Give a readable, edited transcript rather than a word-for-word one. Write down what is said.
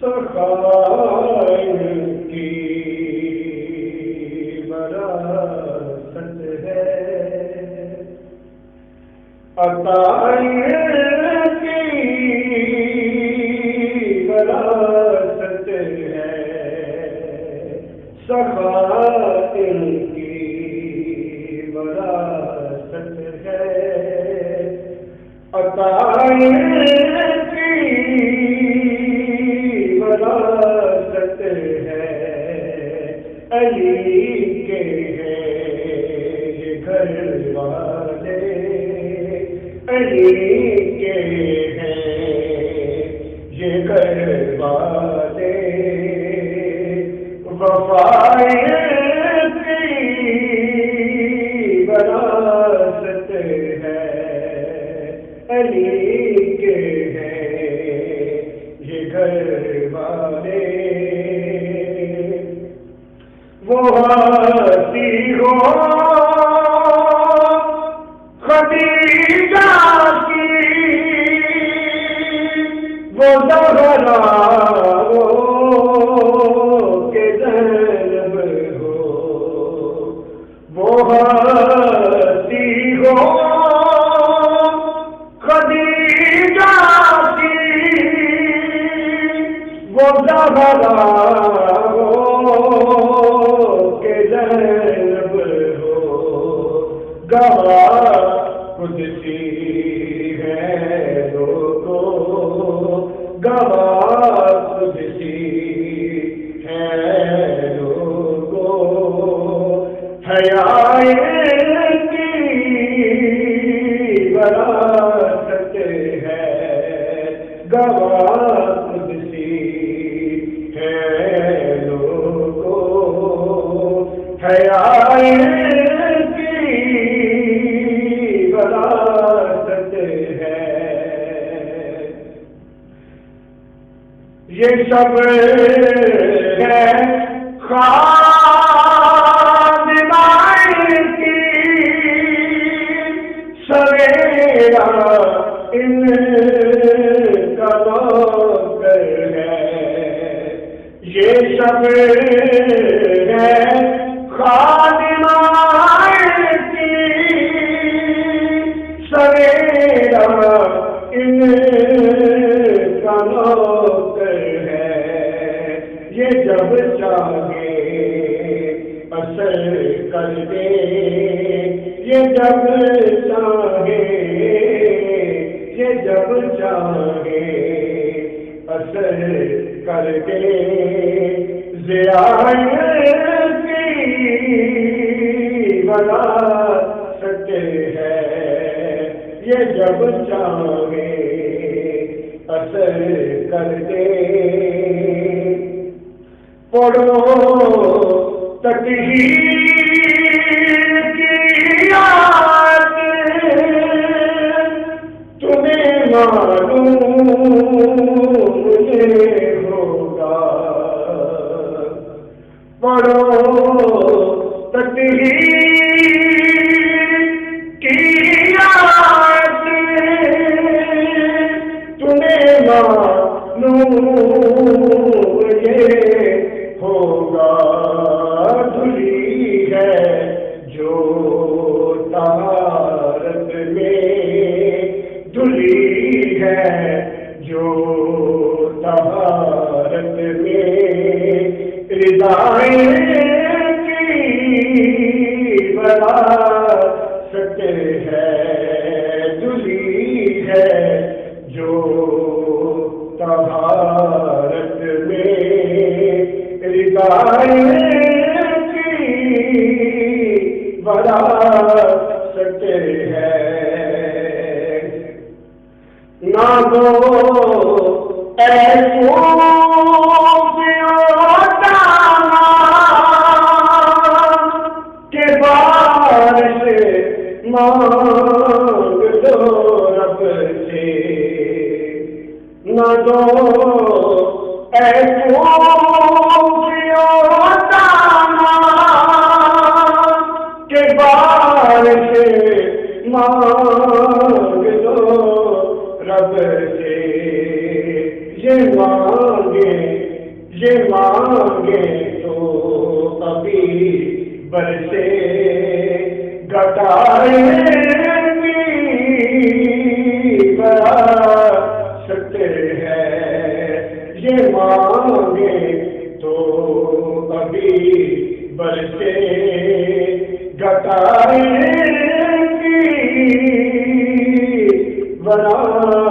سخائر کی وراثت ہے، عطائر کی وراثت ہے، سخائر کی وراثت ہے، عطائر کی وراثت ہے، علی کے ہیں یہ گھر والے، علی کے ہیں یہ گھر والے، وفائر کی وراثت ہے، علی کے ہیں یہ گھر والے، وہ ہستی ہو خدیجہ کی، وہ زہرا ہو کہ زینب ہو، وہ ہستی ہو خدیجہ کی، وہ زہرا ہو کہ زینب ہو، گواہ قدسی ہے لوگو، گواہ قدسی ہے لوگو، حیائر کی وراثت ہے، گواہ قدسی ہے لوگو، حیائر کی وراثت ہے، یہ سب ہے خادمائن کی، سویرا ان کا نوکر ہے، یہ سب ہے خادمائن کی، سویرا ان کا نوکر ہے، یہ جب چاہے اثر کر دے، یہ جب چاہے، یہ جب چاہے اثر کر دے، ضیاء کی وراثت ہے، یہ جب چاہے اثر کر دے، پڑھو تطہیر کی آیت، تمہیں معلوم یہ ہوگا، پڑھو تطہیر کی آیت، تمہیں معلوم یہ ہوگا، دھلی ہے جو طہارت میں، دھلی ہے جو طہارت میں، ردائیں کی وراثت ہے، دھلی ہے جو طہارت میں، ردائیں کی وراثت ہے، نہ دو اے کے بارش مانگ دو رب سے، نہ دو اے کے بارش مانگ دو رب سے، یہ مانگے تو ابھی برسے گٹائے بھی وراثت ہے، یہ مانگے تو ابھی برسے گٹائے بھی وراثت